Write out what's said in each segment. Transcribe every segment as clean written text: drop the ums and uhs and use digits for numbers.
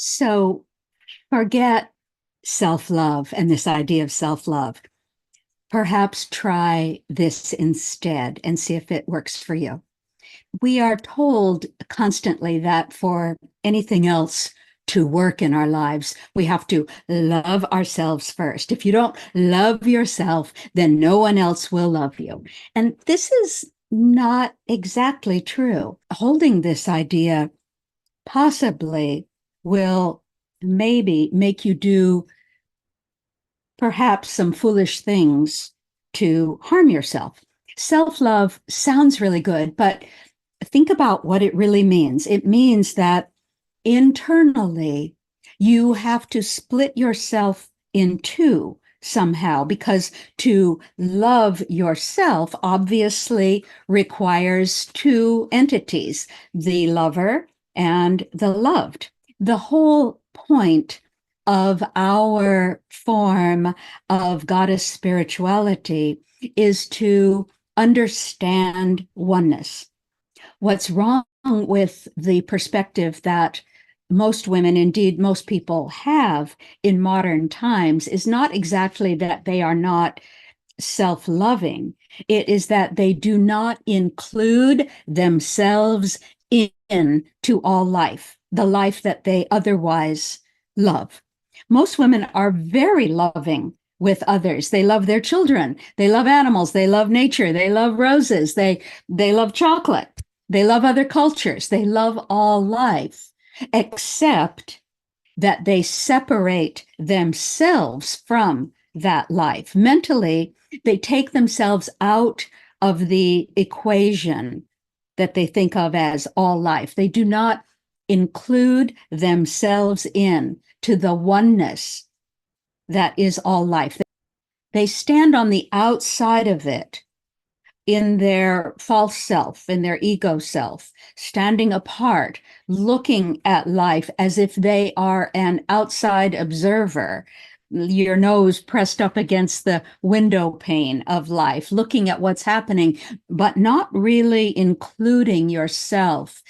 So forget self-love and this idea of self-love. Perhaps try this instead and see if it works for you. We are told constantly that for anything else to work in our lives, we have to love ourselves first. If you don't love yourself, then no one else will love you. And this is not exactly true. Holding this idea possibly will maybe make you do perhaps some foolish things to harm yourself. Self love sounds really good, but think about what it really means. It means that internally, you have to split yourself in two somehow, because to love yourself obviously requires two entities, the lover and the loved. The whole point of our form of goddess spirituality is to understand oneness. What's wrong with the perspective that most women, indeed most people, have in modern times is not exactly that they are not self-loving. It is that they do not include themselves in to all life, the life that they otherwise love. Most women are very loving with others. They love their children. They love animals. They love nature. They love roses. They love chocolate. They love other cultures. They love all life, except that they separate themselves from that life. Mentally, they take themselves out of the equation that they think of as all life. They do not include themselves in to the oneness that is all life. They stand on the outside of it in their false self, in their ego self, standing apart, looking at life as if they are an outside observer, your nose pressed up against the window pane of life, looking at what's happening, but not really including yourself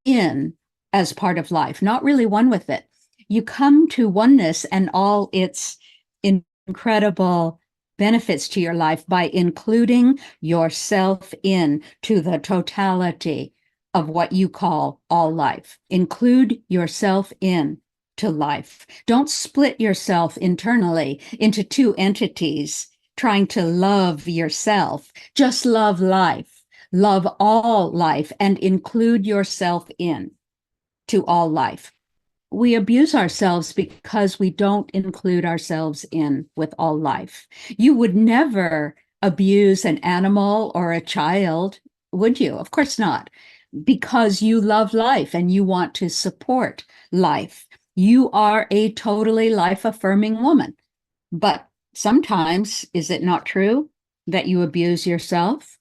in as part of life, not really one with it. You come to oneness and all its incredible benefits to your life by including yourself in to the totality of what you call all life. Include yourself in to life. Don't split yourself internally into two entities trying to love yourself. Just love life. Love all life and include yourself in to all life. We abuse ourselves because we don't include ourselves in with all life. You would never abuse an animal or a child, would you? Of course not, because you love life and you want to support life. You are a totally life-affirming woman. But sometimes, is it not true that you abuse yourself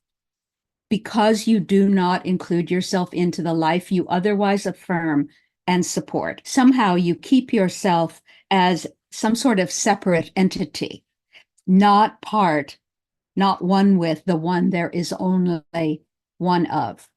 because you do not include yourself into the life you otherwise affirm and support? Somehow you keep yourself as some sort of separate entity, not part, not one with the one there is only one of.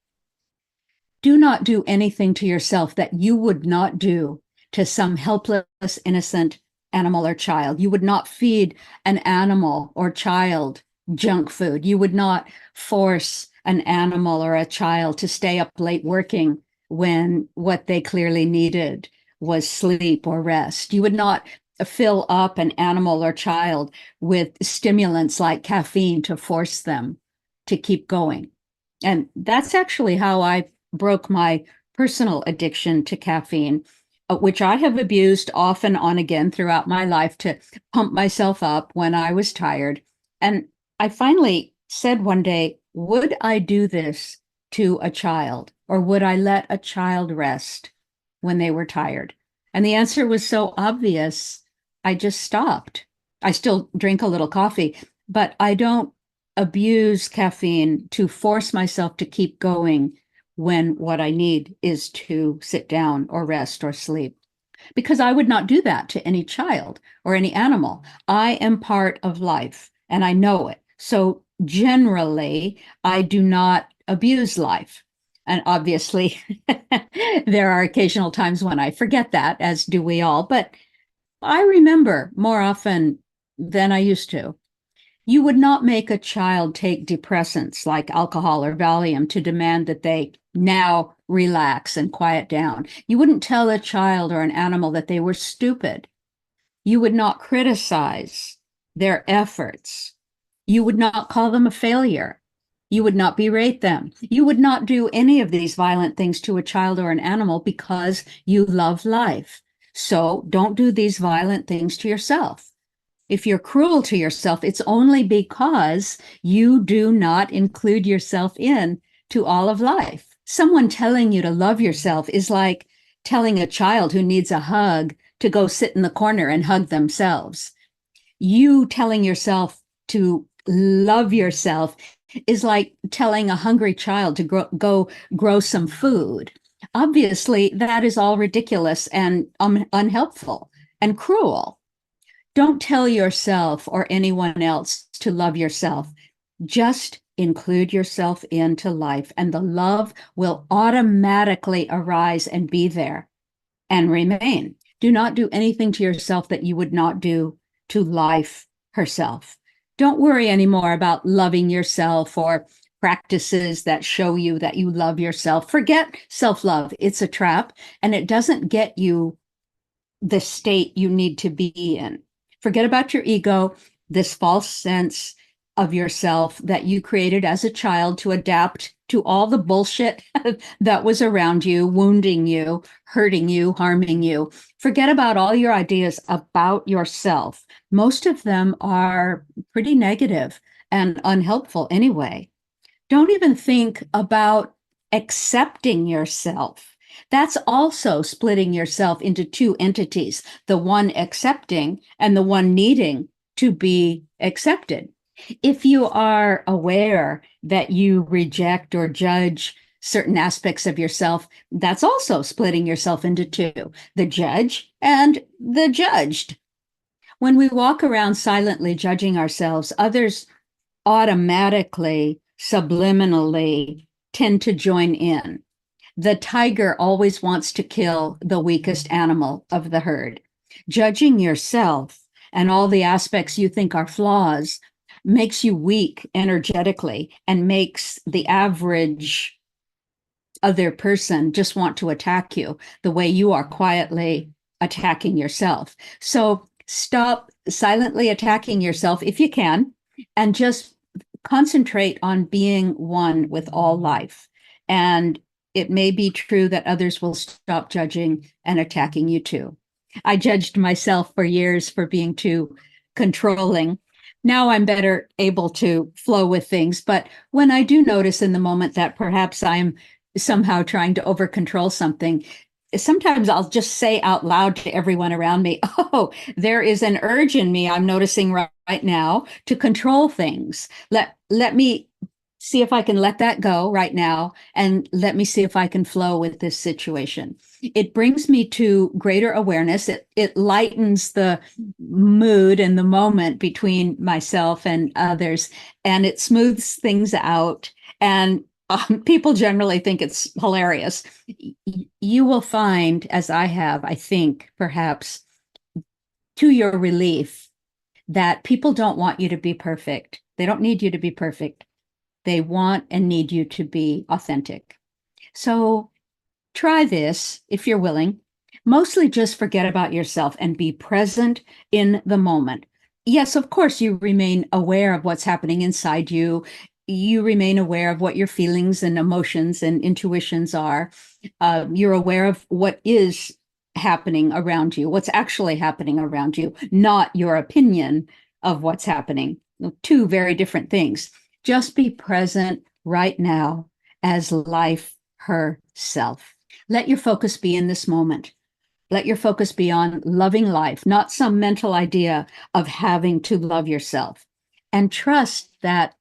Do not do anything to yourself that you would not do to some helpless, innocent animal or child. You would not feed an animal or child junk food. You would not force an animal or a child to stay up late working when what they clearly needed was sleep or rest. You would not fill up an animal or child with stimulants like caffeine to force them to keep going. And that's actually how I broke my personal addiction to caffeine, which I have abused off and on again throughout my life to pump myself up when I was tired. And I finally said one day, would I do this to a child, or would I let a child rest when they were tired? And the answer was so obvious, I just stopped. I still drink a little coffee, but I don't abuse caffeine to force myself to keep going when what I need is to sit down or rest or sleep. Because I would not do that to any child or any animal. I am part of life and I know it. So generally, I do not abuse life. And obviously, there are occasional times when I forget that, as do we all, but I remember more often than I used to. You would not make a child take depressants like alcohol or Valium to demand that they now relax and quiet down. You wouldn't tell a child or an animal that they were stupid. You would not criticize their efforts. You would not call them a failure. You would not berate them. You would not do any of these violent things to a child or an animal because you love life. So don't do these violent things to yourself. If you're cruel to yourself, it's only because you do not include yourself in to all of life. Someone telling you to love yourself is like telling a child who needs a hug to go sit in the corner and hug themselves. You telling yourself to love yourself is like telling a hungry child to go grow some food. Obviously, that is all ridiculous and unhelpful and cruel. Don't tell yourself or anyone else to love yourself. Just include yourself into life, and the love will automatically arise and be there and remain. Do not do anything to yourself that you would not do to life herself. Don't worry anymore about loving yourself or practices that show you that you love yourself. Forget self-love. It's a trap, and it doesn't get you the state you need to be in. Forget about your ego, this false sense of yourself that you created as a child to adapt to all the bullshit that was around you, wounding you, hurting you, harming you. Forget about all your ideas about yourself. Most of them are pretty negative and unhelpful anyway. Don't even think about accepting yourself. That's also splitting yourself into two entities, the one accepting and the one needing to be accepted. If you are aware that you reject or judge certain aspects of yourself, that's also splitting yourself into two, the judge and the judged. When we walk around silently judging ourselves, others automatically, subliminally tend to join in. The tiger always wants to kill the weakest animal of the herd. Judging yourself and all the aspects you think are flaws makes you weak energetically and makes the average other person just want to attack you the way you are quietly attacking yourself. So stop silently attacking yourself if you can, and just concentrate on being one with all life. And it may be true that others will stop judging and attacking you too. I judged myself for years for being too controlling. Now I'm better able to flow with things. But when I do notice in the moment that perhaps I'm somehow trying to over control something, sometimes I'll just say out loud to everyone around me, oh, there is an urge in me I'm noticing right now to control things. Let me see if I can let that go right now, and let me see if I can flow with this situation. It brings me to greater awareness. It lightens the mood and the moment between myself and others, and it smooths things out. And people generally think it's hilarious. You will find, as I have, I think, perhaps to your relief, that people don't want you to be perfect. They don't need you to be perfect. They want and need you to be authentic. So try this if you're willing. Mostly just forget about yourself and be present in the moment. Yes, of course, you remain aware of what's happening inside you. You remain aware of what your feelings and emotions and intuitions are. You're aware of what is happening around you, what's actually happening around you, not your opinion of what's happening. Two very different things. Just be present right now as life herself. Let your focus be in this moment. Let your focus be on loving life, not some mental idea of having to love yourself. And trust that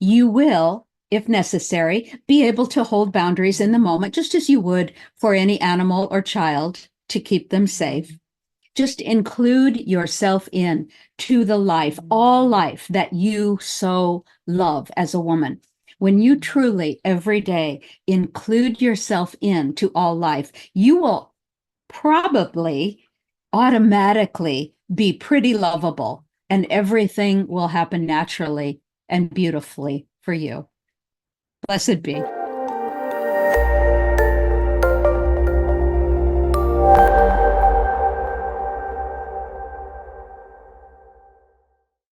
you will, if necessary, be able to hold boundaries in the moment, just as you would for any animal or child to keep them safe. Just include yourself in to the life, all life that you so love as a woman. When you truly every day include yourself into all life, you will probably automatically be pretty lovable, and everything will happen naturally and beautifully for you. Blessed be.